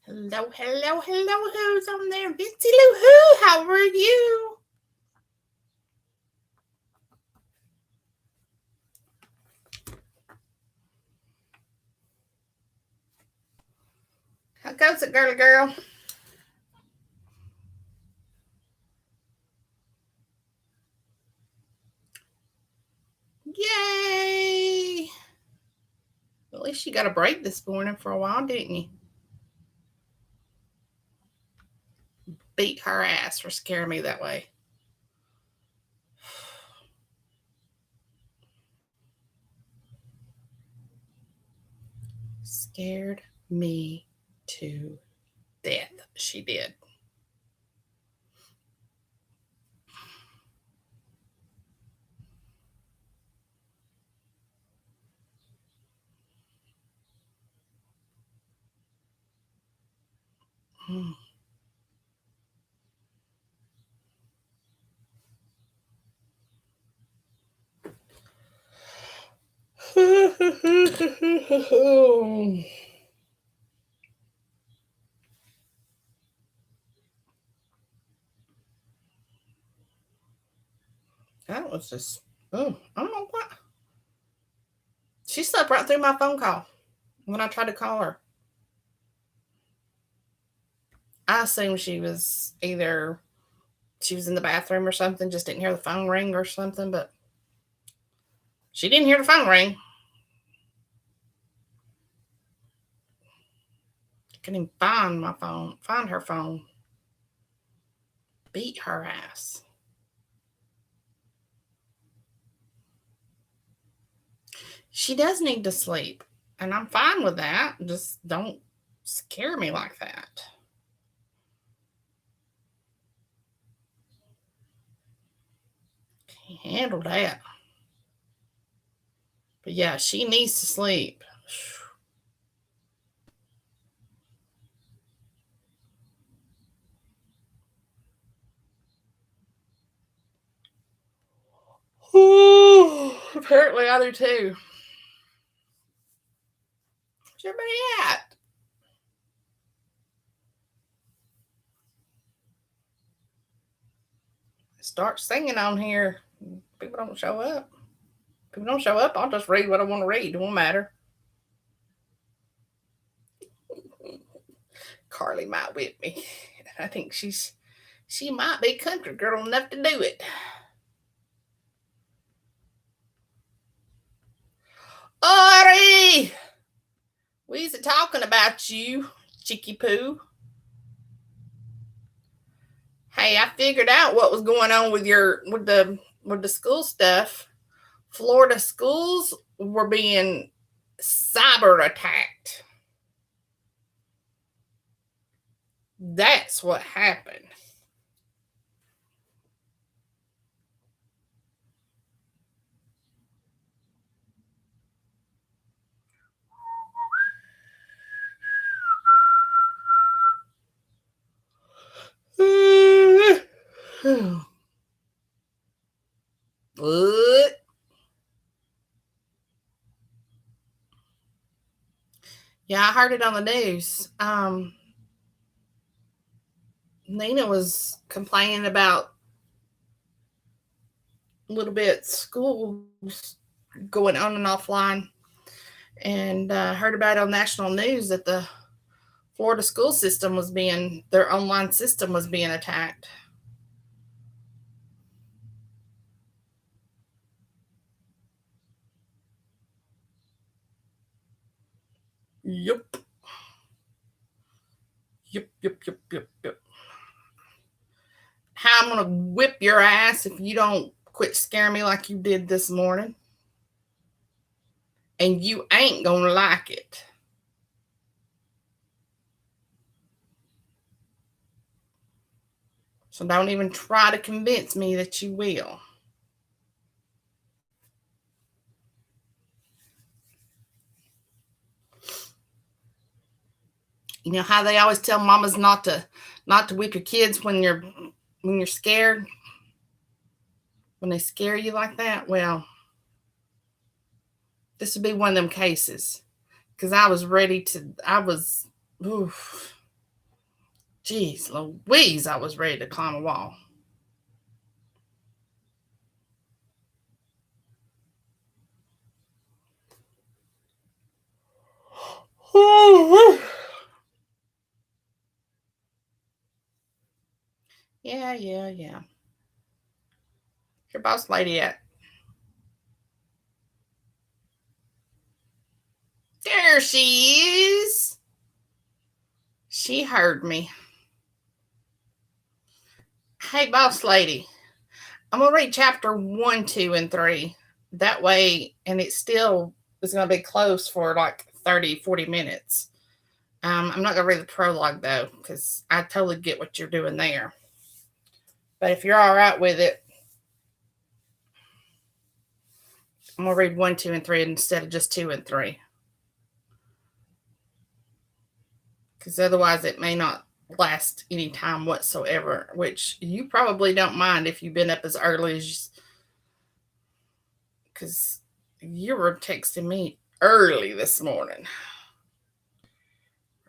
Hello, hello, hello. Who's on there? Bitsy Lou Who, how are you? How goes it, girly girl? Yay! At least you got a break this morning for a while, didn't you? Beat her ass for scaring me that way. Scared me to death. She did. Hmm. That was just, oh, I don't know what. She slept right through my phone call when I tried to call her. I assumed she was in the bathroom or something, just didn't hear the phone ring or something, but she didn't hear the phone ring. Couldn't even find my phone, find her phone. Beat her ass. She does need to sleep, and I'm fine with that. Just don't scare me like that. Can't handle that. But yeah, she needs to sleep. Apparently, I do too. Where's everybody at? Start singing on here. People don't show up. People don't show up. I'll just read what I want to read. It won't matter. Carly might whip me. I think she might be country girl enough to do it. Ari! We's talking about you, Chicky Poo. Hey, I figured out what was going on with the school stuff. Florida schools were being cyber attacked. That's what happened. What? Yeah, I heard it on the news. Nina was complaining about a little bit schools going on and offline, and heard about it on national news that the Florida school system was being their online system was being attacked. Yep. Yep, yep, yep, yep, yep. How I'm gonna whip your ass if you don't quit scaring me like you did this morning. And you ain't gonna like it. So don't even try to convince me that you will. You know how they always tell mamas not to whip your kids when you're scared, when they scare you like that. Well, this would be one of them cases because I was ready to. I was. Oof. Jeez Louise, I was ready to climb a wall. Yeah. Your boss lady at? There she is. She heard me. Hey, boss lady. I'm going to read chapter 1, 2, and 3. That way, and it still is going to be close for like 30, 40 minutes. I'm not going to read the prologue, though, because I totally get what you're doing there. But if you're all right with it, I'm going to read 1, 2, and 3 instead of just 2 and 3. Because otherwise it may not last any time whatsoever, which you probably don't mind if you've been up as early as, because you were texting me early this morning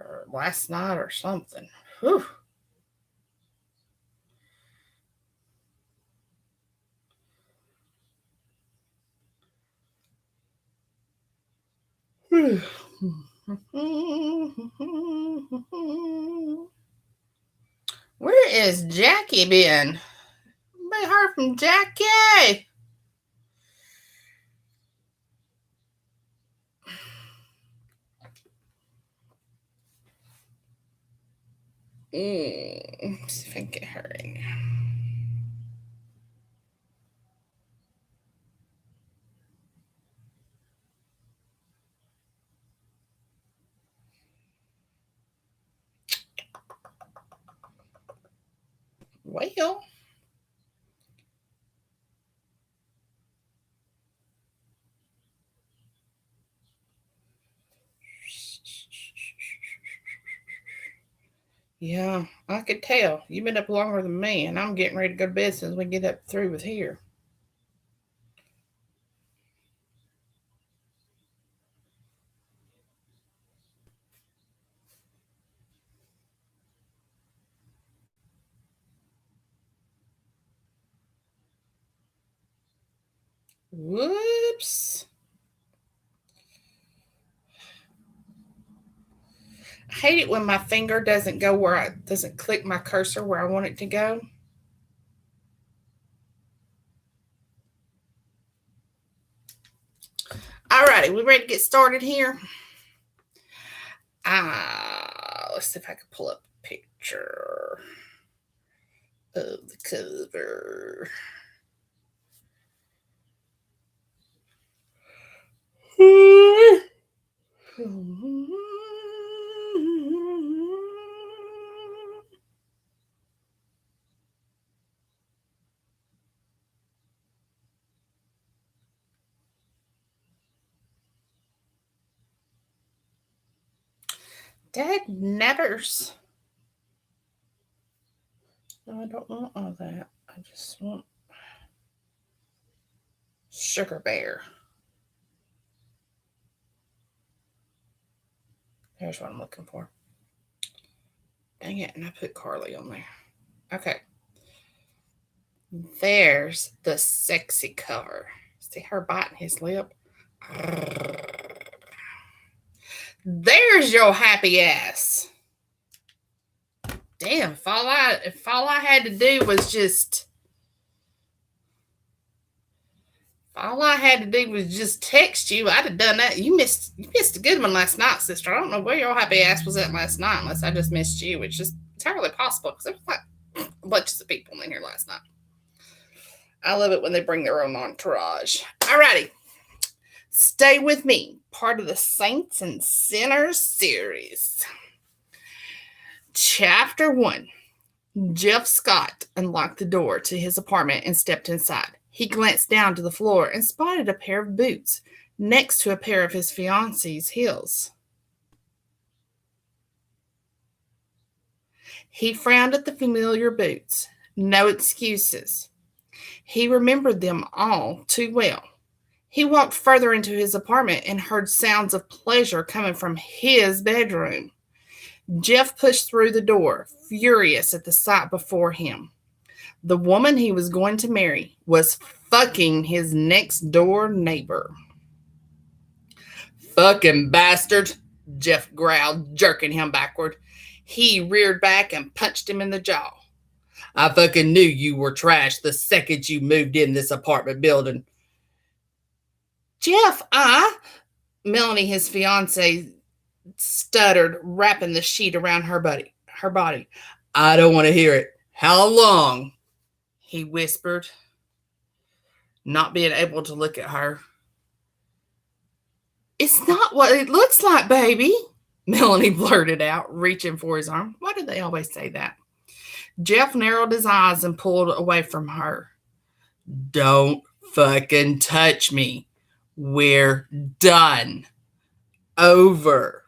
or last night or something. Whew. Where is Jackie been? Nobody heard from Jackie. See if I can get her in here. Well, yeah, I could tell. You've been up longer than me, and I'm getting ready to go to bed as soon as we get up through with here. Whoops. I hate it when my finger doesn't go where I doesn't click my cursor where I want it to go. Alrighty, we ready to get started here? Let's see if I can pull up a picture of the cover. Dad netters. No, I don't want all that. I just want Sugar Bear. There's what I'm looking for. Dang it, and I put Carly on there. Okay. There's the sexy cover. See her biting his lip? There's your happy ass. Damn, if all I had to do was just text you, I'd have done that. You missed a good one last night, sister. I don't know where your happy ass was at last night, unless I just missed you, which is entirely possible because there was like bunches of people in here last night. I love it when they bring their own entourage. Alrighty. Stay with me. Part of the Saints and Sinners series. Chapter 1. Jeff Scott unlocked the door to his apartment and stepped inside. He glanced down to the floor and spotted a pair of boots next to a pair of his fiancee's heels. He frowned at the familiar boots. No excuses. He remembered them all too well. He walked further into his apartment and heard sounds of pleasure coming from his bedroom. Jeff pushed through the door, furious at the sight before him. The woman he was going to marry was fucking his next door neighbor. Fucking bastard, Jeff growled, jerking him backward. He reared back and punched him in the jaw. I fucking knew you were trash the second you moved in this apartment building. Jeff, Melanie, his fiance, stuttered, wrapping the sheet around her body. I don't want to hear it. How long? He whispered, not being able to look at her. It's not what it looks like, baby, Melanie blurted out, reaching for his arm. Why do they always say that? Jeff narrowed his eyes and pulled away from her. Don't fucking touch me. We're done. Over.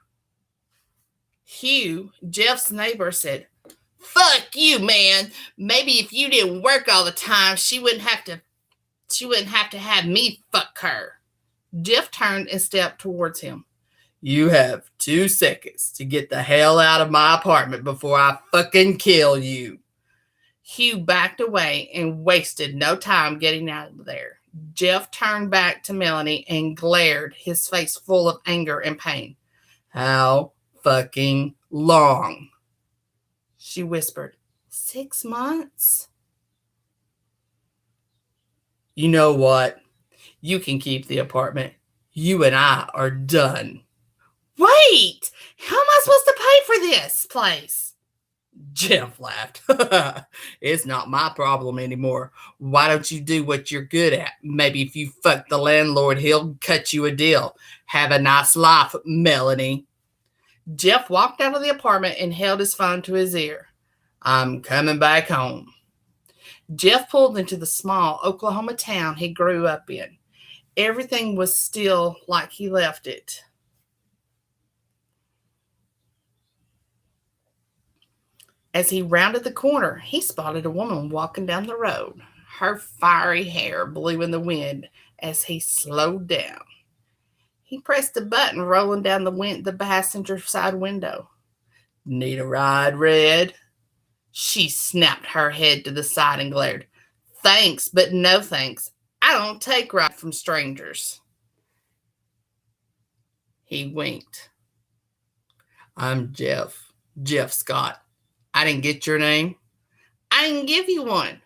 Hugh, Jeff's neighbor, said, fuck you, man. Maybe if you didn't work all the time, she wouldn't have to have me fuck her. Jeff turned and stepped towards him. You have 2 seconds to get the hell out of my apartment before I fucking kill you. Hugh backed away and wasted no time getting out of there. Jeff turned back to Melanie and glared, his face full of anger and pain. How fucking long? She whispered. 6 months? You know what? You can keep the apartment. You and I are done. Wait! How am I supposed to pay for this place? Jeff laughed. It's not my problem anymore. Why don't you do what you're good at? Maybe if you fuck the landlord, he'll cut you a deal. Have a nice life, Melanie. Jeff walked out of the apartment and held his phone to his ear. I'm coming back home. Jeff pulled into the small Oklahoma town he grew up in. Everything was still like he left it. As he rounded the corner, he spotted a woman walking down the road. Her fiery hair blew in the wind as he slowed down. He pressed a button rolling down the passenger side window. Need a ride, Red? She snapped her head to the side and glared. Thanks, but no thanks. I don't take rides from strangers. He winked. I'm Jeff Scott. I didn't get your name. I didn't give you one.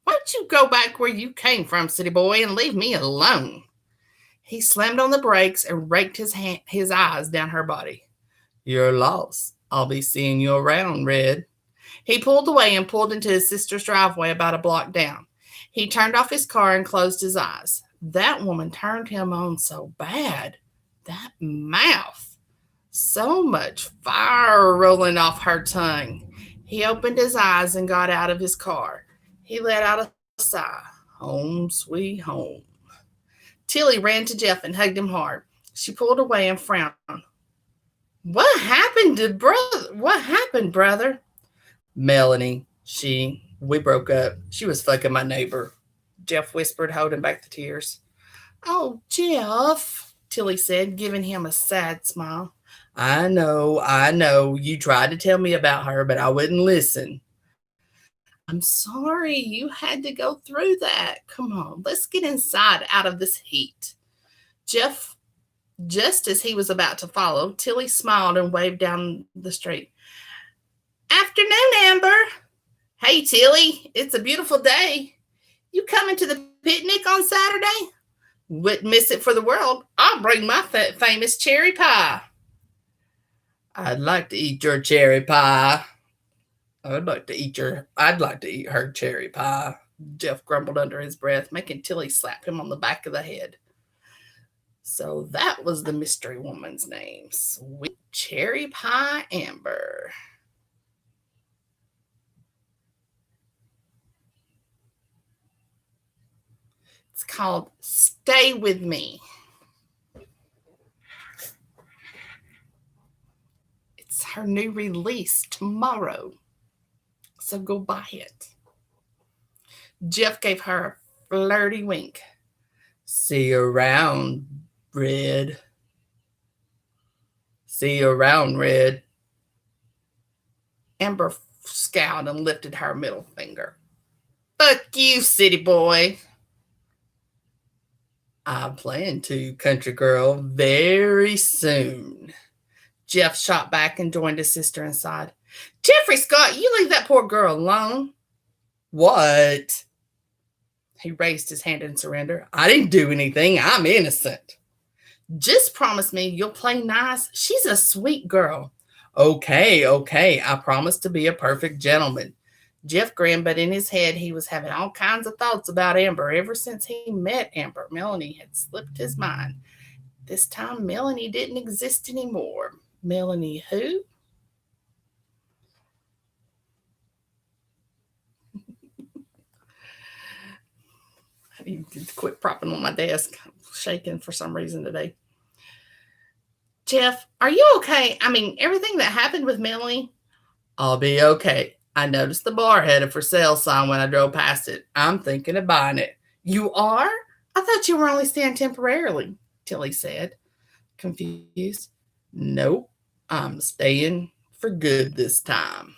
Why don't you go back where you came from, city boy, and leave me alone? He slammed on the brakes and raked his eyes down her body. You're lost. I'll be seeing you around, Red. He pulled away and pulled into his sister's driveway about a block down. He turned off his car and closed his eyes. That woman turned him on so bad. That mouth. So much fire rolling off her tongue. He opened his eyes and got out of his car. He let out a sigh. Home, sweet home. Tilly ran to Jeff and hugged him hard. She pulled away and frowned. What happened, brother? Melanie, we broke up. She was fucking my neighbor, Jeff whispered, holding back the tears. Oh, Jeff, Tilly said, giving him a sad smile. I know. You tried to tell me about her, but I wouldn't listen. I'm sorry you had to go through that. Come on, let's get inside out of this heat. Jeff, just as he was about to follow, Tilly smiled and waved down the street. Afternoon, Amber. Hey, Tilly, it's a beautiful day. You coming to the picnic on Saturday? Wouldn't miss it for the world. I'll bring my famous cherry pie. I'd like to eat your cherry pie. I'd like to eat her cherry pie, Jeff grumbled under his breath, making Tilly slap him on the back of the head. So that was the mystery woman's name. Sweet Cherry Pie Amber. It's called Stay With Me. It's her new release tomorrow. So go buy it. Jeff gave her a flirty wink. See you around, Red. See you around, Red. Amber scowled and lifted her middle finger. Fuck you, city boy. I plan to, country girl, very soon. Jeff shot back and joined his sister inside. Jeffrey Scott, you leave that poor girl alone. What? He raised his hand in surrender. I didn't do anything. I'm innocent. Just promise me you'll play nice. She's a sweet girl. Okay. I promise to be a perfect gentleman. Jeff grinned, but in his head he was having all kinds of thoughts about Amber. Ever since he met Amber, Melanie had slipped his mind. This time Melanie didn't exist anymore. Melanie who? I need to quit propping on my desk. I'm shaking for some reason today. Jeff, are you okay? I mean, everything that happened with Melanie? I'll be okay. I noticed the bar had a for sale sign when I drove past it. I'm thinking of buying it. You are? I thought you were only staying temporarily, Tilly said, confused. Nope, I'm staying for good this time.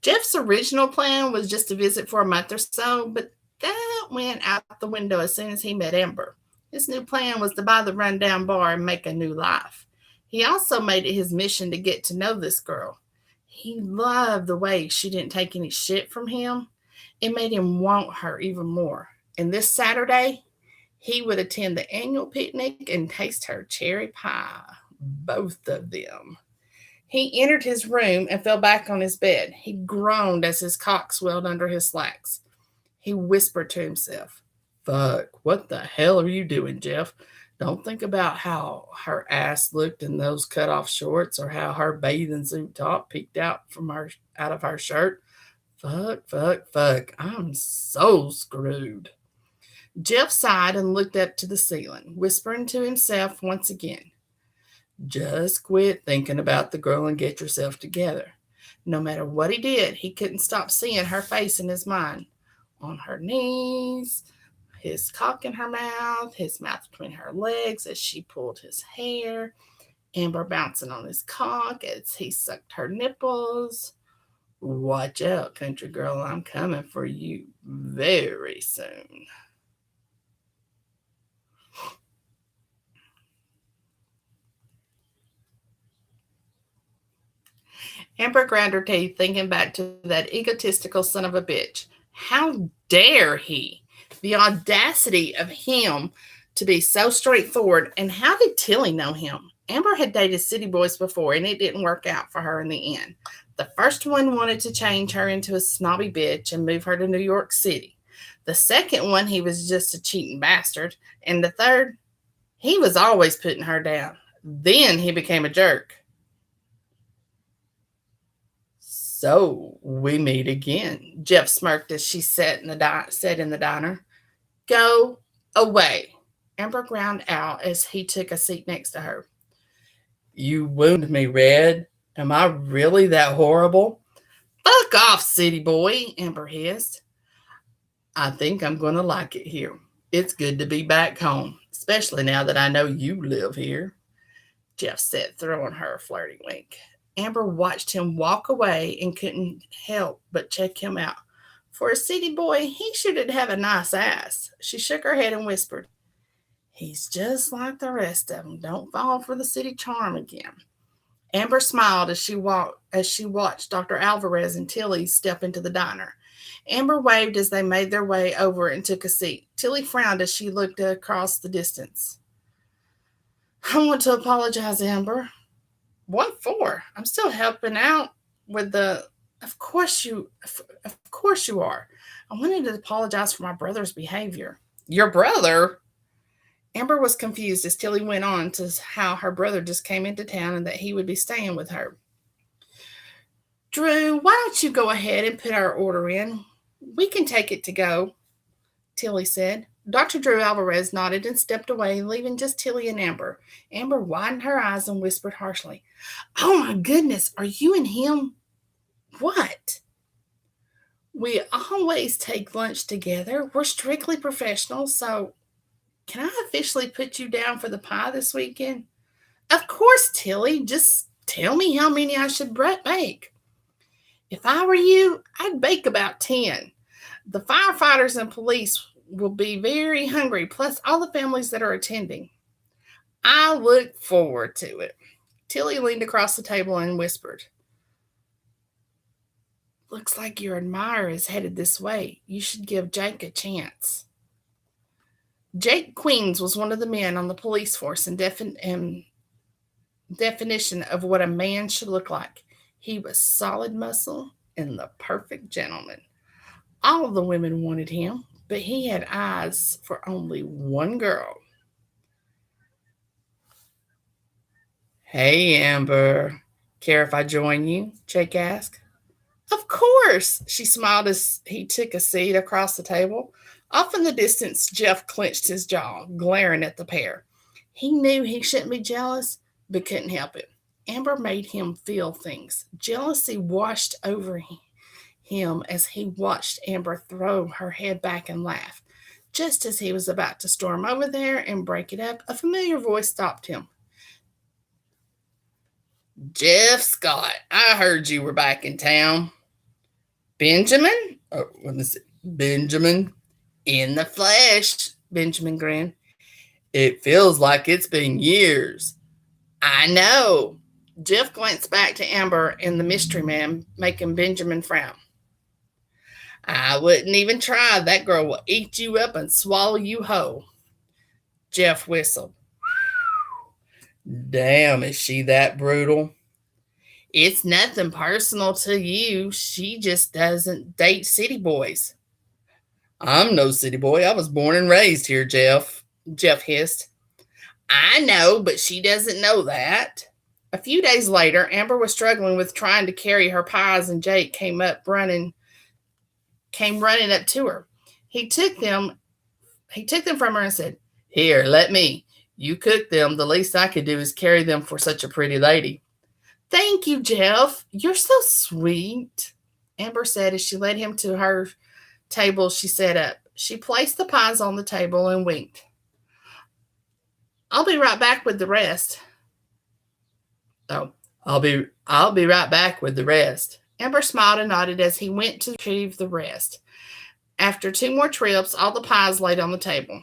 Jeff's original plan was just to visit for a month or so, but that went out the window as soon as he met Amber. His new plan was to buy the rundown bar and make a new life. He also made it his mission to get to know this girl. He loved the way she didn't take any shit from him. It made him want her even more. And this Saturday, he would attend the annual picnic and taste her cherry pie. Both of them. He entered his room and fell back on his bed. He groaned as his cock swelled under his slacks. He whispered to himself, Fuck, what the hell are you doing, Jeff? Don't think about how her ass looked in those cut-off shorts or how her bathing suit top peeked out of her shirt. Fuck. I'm so screwed. Jeff sighed and looked up to the ceiling, whispering to himself once again. Just quit thinking about the girl and get yourself together. No matter what he did, he couldn't stop seeing her face in his mind. On her knees, his cock in her mouth, his mouth between her legs as she pulled his hair, Amber bouncing on his cock as he sucked her nipples. Watch out, country girl, I'm coming for you very soon. Amber ground her teeth, thinking back to that egotistical son of a bitch. How dare he? The audacity of him to be so straightforward. And how did Tilly know him? Amber had dated city boys before, and it didn't work out for her in the end. The first one wanted to change her into a snobby bitch and move her to New York City. The second one, he was just a cheating bastard. And the third, he was always putting her down. Then he became a jerk. So we meet again. Jeff smirked as she sat in the diner. Go away. Amber ground out as he took a seat next to her. You wound me, Red. Am I really that horrible? Fuck off, city boy, Amber hissed. I think I'm going to like it here. It's good to be back home, especially now that I know you live here, Jeff said, throwing her a flirty wink. Amber watched him walk away and couldn't help but check him out. For a city boy, he should have a nice ass. She shook her head and whispered, He's just like the rest of them. Don't fall for the city charm again. Amber smiled as she watched Dr. Alvarez and Tilly step into the diner. Amber waved as they made their way over and took a seat. Tilly frowned as she looked across the distance. I want to apologize, Amber. What for? I'm still helping out with the... Of course you are. I wanted to apologize for my brother's behavior. Your brother? Amber was confused as Tilly went on to how her brother just came into town and that he would be staying with her. Drew, why don't you go ahead and put our order in? We can take it to go, Tilly said. Dr. Drew Alvarez nodded and stepped away, leaving just Tilly and Amber. Amber widened her eyes and whispered harshly, Oh my goodness, are you and him? What? We always take lunch together. We're strictly professional, so can I officially put you down for the pie this weekend? Of course, Tilly. Just tell me how many I should make. If I were you, I'd bake about 10. The firefighters and police will be very hungry, plus all the families that are attending. I look forward to it. Tilly leaned across the table and whispered, "Looks like your admirer is headed this way. You should give Jake a chance." Jake Queens was one of the men on the police force and definition of what a man should look like. He was solid muscle and the perfect gentleman. All of the women wanted him, but he had eyes for only one girl. "Hey, Amber. Care if I join you?" Jake asked. "Of course," she smiled as he took a seat across the table. Off in the distance, Jeff clenched his jaw, glaring at the pair. He knew he shouldn't be jealous, but couldn't help it. Amber made him feel things. Jealousy washed over him as he watched Amber throw her head back and laugh. Just as he was about to storm over there and break it up, a familiar voice stopped him. "Jeff Scott, I heard you were back in town." "Benjamin?" "Oh, let me see. Benjamin." "In the flesh," Benjamin grinned. "It feels like it's been years." "I know." Jeff glanced back to Amber and the mystery man, making Benjamin frown. "I wouldn't even try. That girl will eat you up and swallow you whole." Jeff whistled. "Damn, is she that brutal?" "It's nothing personal to you. She just doesn't date city boys." "I'm no city boy. I was born and raised here, Jeff," Jeff hissed. "I know, but she doesn't know that." A few days later, Amber was struggling with trying to carry her pies, and Jake came running up to her. He took them from her and said, "Here, let me. You cook them. The least I could do is carry them for such a pretty lady." "Thank you, Jeff. You're so sweet," Amber said as she led him to her table she set up. She placed the pies on the table and winked. "I'll be right back with the rest." "Oh, I'll be right back with the rest." Amber smiled and nodded as he went to retrieve the rest. After 2 more trips, all the pies laid on the table.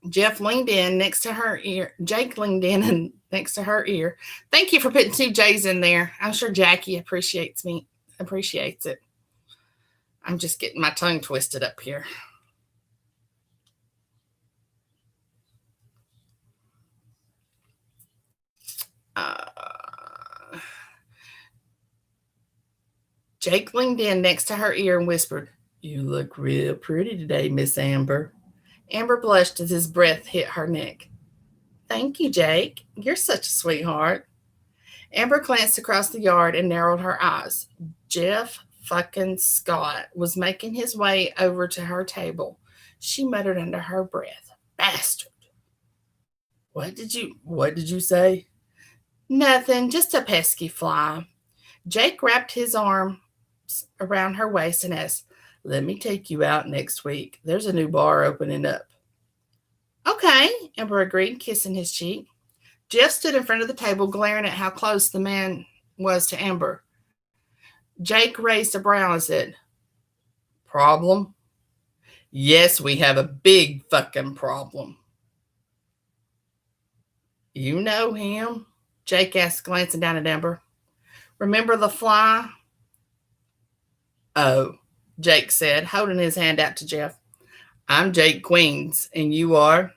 Jeff leaned in next to her ear. Jake leaned in and next to her ear. "Thank you for putting 2 J's in there. I'm sure Jackie appreciates it. I'm just getting my tongue twisted up here." Jake leaned in next to her ear and whispered, "You look real pretty today, Miss Amber." Amber blushed as his breath hit her neck. "Thank you, Jake. You're such a sweetheart." Amber glanced across the yard and narrowed her eyes. Jeff fucking Scott was making his way over to her table. She muttered under her breath, "Bastard." What did you say?" "Nothing, just a pesky fly." Jake wrapped his arm around her waist and asked, "Let me take you out next week. There's a new bar opening up." "Okay," Amber agreed, kissing his cheek. Jeff stood in front of the table, glaring at how close the man was to Amber. Jake raised a brow and said, "Problem?" "Yes, we have a big fucking problem." "You know him?" Jake asked, glancing down at Amber. "Remember the fly?" "Oh," Jake said, holding his hand out to Jeff. "I'm Jake Queens, and you are?"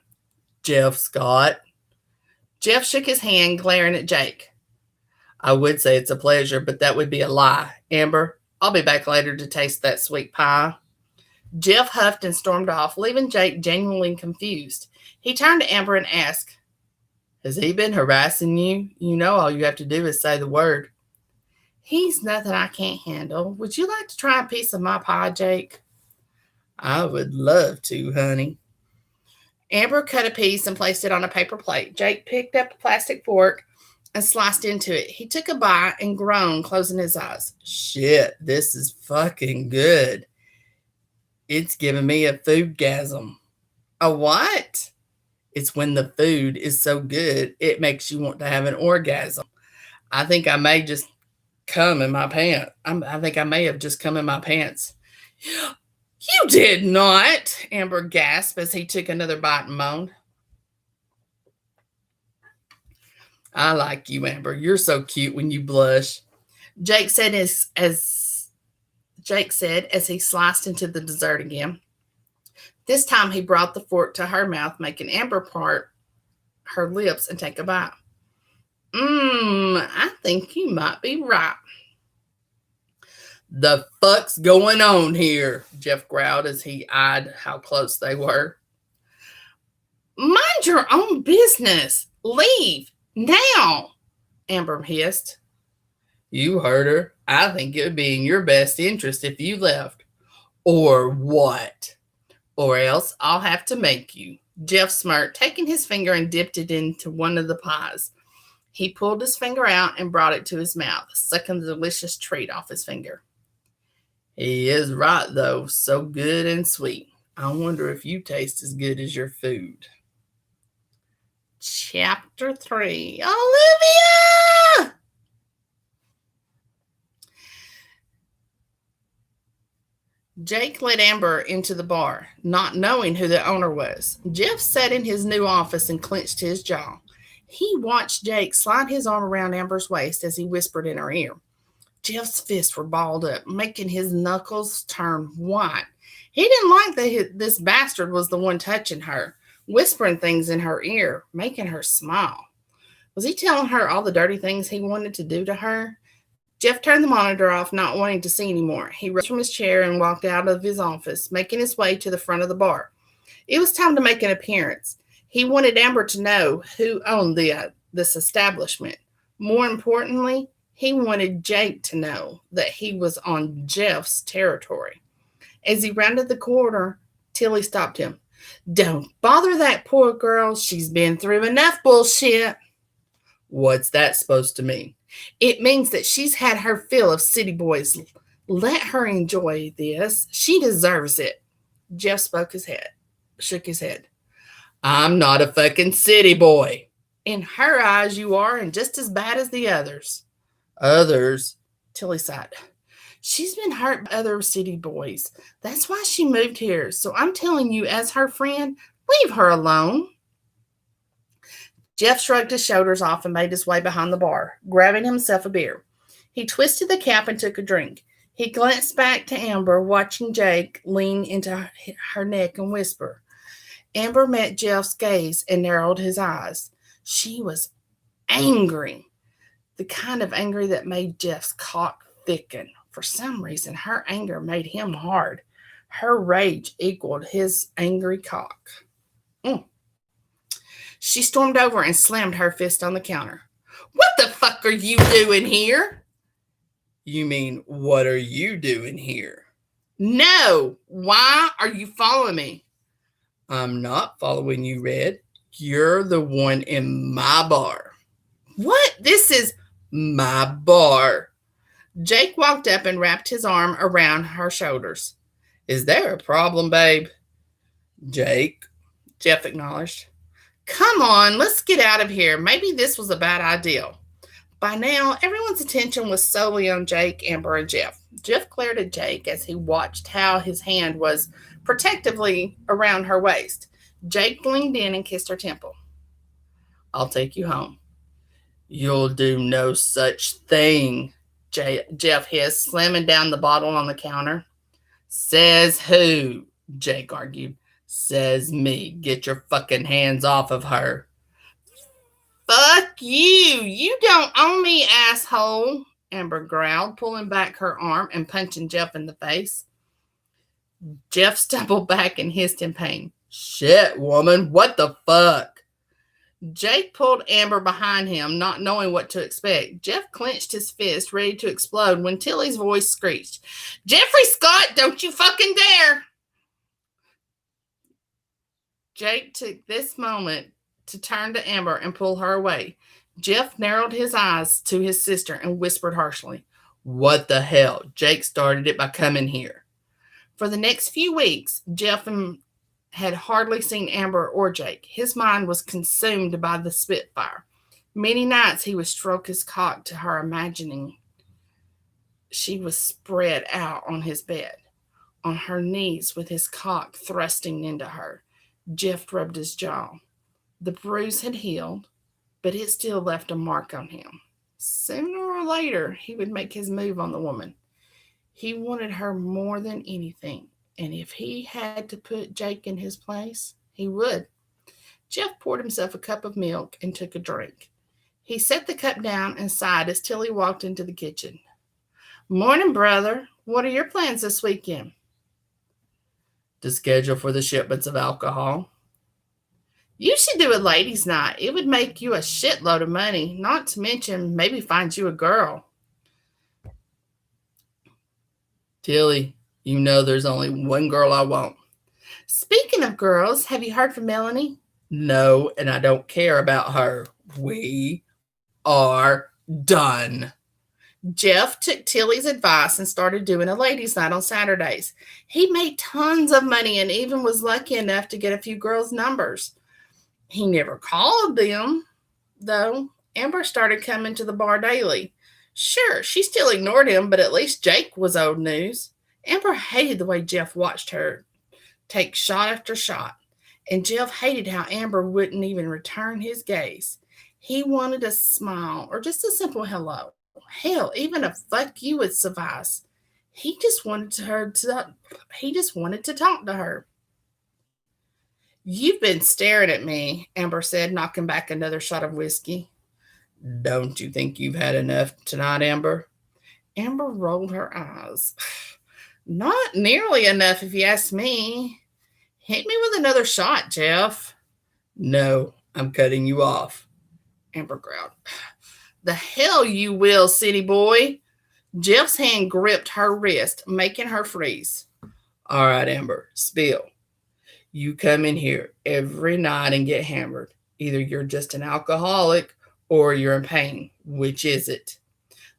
"Jeff Scott." Jeff shook his hand, glaring at Jake. "I would say it's a pleasure, but that would be a lie. Amber, I'll be back later to taste that sweet pie." Jeff huffed and stormed off, leaving Jake genuinely confused. He turned to Amber and asked, "Has he been harassing you? You know all you have to do is say the word." "He's nothing I can't handle. Would you like to try a piece of my pie, Jake?" "I would love to, honey." Amber cut a piece and placed it on a paper plate. Jake picked up a plastic fork and sliced into it. He took a bite and groaned, closing his eyes. "Shit, this is fucking good. It's giving me a foodgasm." "A what?" "It's when the food is so good, it makes you want to have an orgasm. I think I may just come in my pants. I think I may have just come in my pants. You did not, Amber gasped as he took another bite and moaned. I like you, Amber. You're so cute when you blush. Jake said as he sliced into the dessert again. This time he brought the fork to her mouth, making Amber part her lips and take a bite. I think you might be right. The fuck's going on here? Jeff growled as he eyed how close they were. Mind your own business. Leave now, Amber hissed. You heard her. I think it would be in your best interest if you left. Or what? Or else I'll have to make you. Jeff smirked, taking his finger and dipped it into one of the pies. He pulled his finger out and brought it to his mouth, sucking the delicious treat off his finger. He is right, though. So good and sweet. I wonder if you taste as good as your food. Chapter 3. Olivia! Jake led Amber into the bar, not knowing who the owner was. Jeff sat in his new office and clenched his jaw. He watched Jake slide his arm around Amber's waist as he whispered in her ear. Jeff's fists were balled up, making his knuckles turn white. He didn't like that this bastard was the one touching her, whispering things in her ear, making her smile. Was he telling her all the dirty things he wanted to do to her? Jeff turned the monitor off, not wanting to see anymore. He rose from his chair and walked out of his office, making his way to the front of the bar. It was time to make an appearance. He wanted Amber to know who owned this establishment. More importantly, he wanted Jake to know that he was on Jeff's territory. As he rounded the corner, Tilly stopped him. Don't bother that poor girl. She's been through enough bullshit. What's that supposed to mean? It means that she's had her fill of city boys. Let her enjoy this. She deserves it. Jeff shook his head. I'm not a fucking city boy. In her eyes, you are, and just as bad as the others. Others? Tilly sighed. She's been hurt by other city boys. That's why she moved here. So I'm telling you, as her friend, leave her alone. Jeff shrugged his shoulders off and made his way behind the bar, grabbing himself a beer. He twisted the cap and took a drink. He glanced back to Amber, watching Jake lean into her neck and whisper. Amber met Jeff's gaze and narrowed his eyes. She was angry, the kind of anger that made Jeff's cock thicken. For some reason, her anger made him hard. Her rage equaled his angry cock. She stormed over and slammed her fist on the counter. What the fuck are you doing here? You mean, what are you doing here? No. Why are you following me? I'm not following you, Red. You're the one in my bar. What? This is my bar. Jake walked up and wrapped his arm around her shoulders. Is there a problem, babe? Jake, Jeff acknowledged. Come on, let's get out of here. Maybe this was a bad idea. By now, everyone's attention was solely on Jake, Amber, and Jeff. Jeff glared at Jake as he watched how his hand was protectively around her waist. Jake leaned in and kissed her temple. I'll take you home. You'll do no such thing, Jeff hissed, slamming down the bottle on the counter. Says who? Jake argued. Says me. Get your fucking hands off of her. Fuck you. You don't own me, asshole, Amber growled, pulling back her arm and punching Jeff in the face. Jeff stumbled back and hissed in pain. Shit, woman. What the fuck? Jake pulled Amber behind him, not knowing what to expect. Jeff clenched his fist, ready to explode, when Tilly's voice screeched. Jeffrey Scott, don't you fucking dare! Jake took this moment to turn to Amber and pull her away. Jeff narrowed his eyes to his sister and whispered harshly, What the hell? Jake started it by coming here. For the next few weeks, Jeff had hardly seen Amber or Jake. His mind was consumed by the Spitfire. Many nights he would stroke his cock to her, imagining She was spread out on his bed, on her knees with his cock thrusting into her. Jeff rubbed his jaw. The bruise had healed, but it still left a mark on him. Sooner or later, he would make his move on the woman. He wanted her more than anything, and if he had to put Jake in his place, he would. Jeff poured himself a cup of milk and took a drink. He set the cup down and sighed as Tilly walked into the kitchen. Morning, brother. What are your plans this weekend? To schedule for the shipments of alcohol. You should do a ladies' night. It would make you a shitload of money, not to mention maybe find you a girl. Tilly, you know there's only one girl I want. Speaking of girls, have you heard from Melanie? No, and I don't care about her. We are done. Jeff took Tilly's advice and started doing a ladies' night on Saturdays. He made tons of money and even was lucky enough to get a few girls' numbers. He never called them, though. Amber started coming to the bar daily. Sure, she still ignored him, but at least Jake was old news. Amber hated the way Jeff watched her take shot after shot, and Jeff hated how Amber wouldn't even return his gaze. He wanted a smile or just a simple hello. Hell, even a fuck you would suffice. He just wanted to talk to her. You've been staring at me, Amber said, knocking back another shot of whiskey. Don't you think you've had enough tonight, Amber? Amber rolled her eyes. Not nearly enough, if you ask me. Hit me with another shot, Jeff. No, I'm cutting you off. Amber growled. The hell you will, city boy. Jeff's hand gripped her wrist, making her freeze. All right, Amber, spill. You come in here every night and get hammered. Either you're just an alcoholic or you're in pain. Which is it?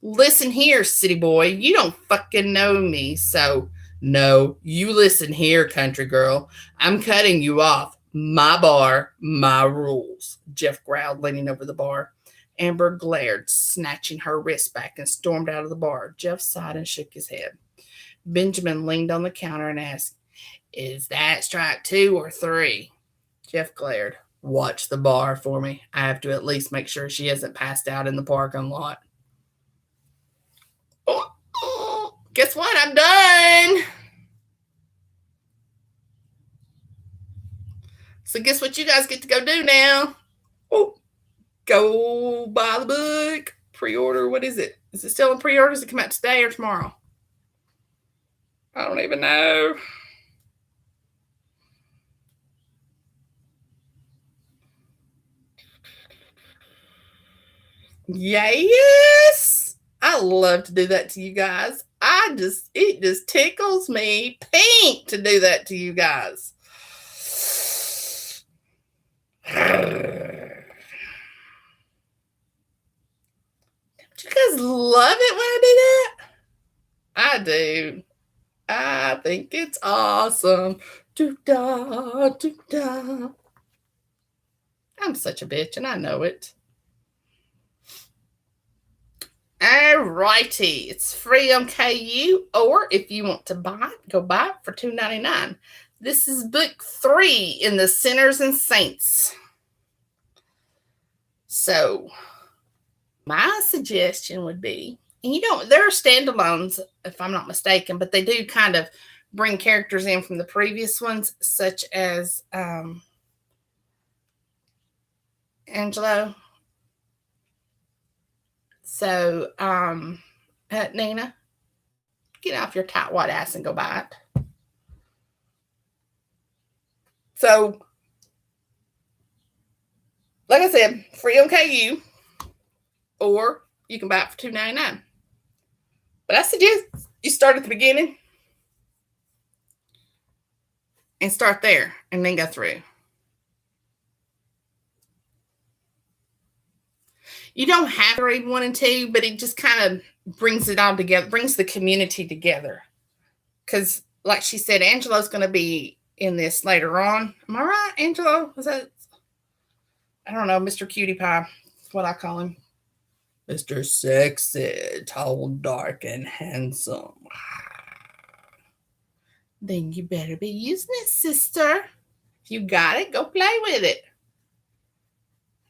Listen here, city boy. You don't fucking know me, so... No, you listen here, country girl. I'm cutting you off. My bar, my rules, Jeff growled, leaning over the bar. Amber glared, snatching her wrist back, and stormed out of the bar. Jeff sighed and shook his head. Benjamin leaned on the counter and asked, Is that strike 2 or 3? Jeff glared. Watch the bar for me. I have to at least make sure she hasn't passed out in the parking lot. Guess what? I'm done. So guess what you guys get to go do now? Oh, go buy the book. Pre-order. What is it? Is it still in pre-order? Does it come out today or tomorrow? I don't even know. Yes. I love to do that to you guys. It just tickles me pink to do that to you guys. Don't you guys love it when I do that? I do. I think it's awesome. Do-da, do-da. I'm such a bitch, and I know it. Alrighty, it's free on KU, or if you want to buy it, go buy it for $2.99. This is book 3 in the Sinners and Saints. So, my suggestion would be, and there are standalones, if I'm not mistaken, but they do kind of bring characters in from the previous ones, such as Angelo. So, Nina, get off your tight white ass and go buy it. So, like I said, free on KU, or you can buy it for $2.99. But I suggest you start at the beginning and start there and then go through. You don't have to read 1 and 2, but it just kind of brings it all together, brings the community together. Because, like she said, Angelo's going to be in this later on. Am I right, Angelo? Was that? I don't know, Mr. Cutie Pie. That's what I call him. Mr. Sexy, tall, dark, and handsome. Then you better be using it, sister. If you got it, go play with it.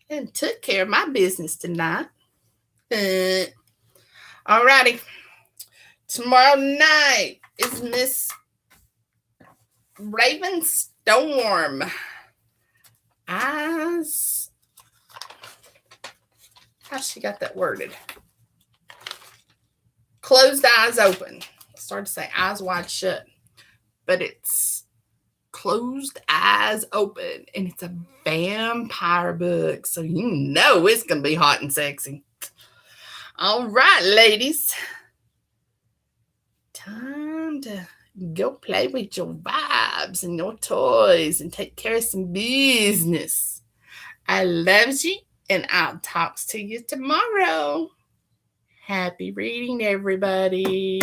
And took care of my business tonight. Alrighty. Tomorrow night is Miss Ravenstorm. Eyes. How she got that worded? Closed eyes open. I started to say eyes wide shut, but it's closed eyes open, and it's a vampire book, so you know it's gonna be hot and sexy. All right, ladies, time to go play with your vibes and your toys and take care of some business. I love you, and I'll talk to you tomorrow. Happy reading, everybody.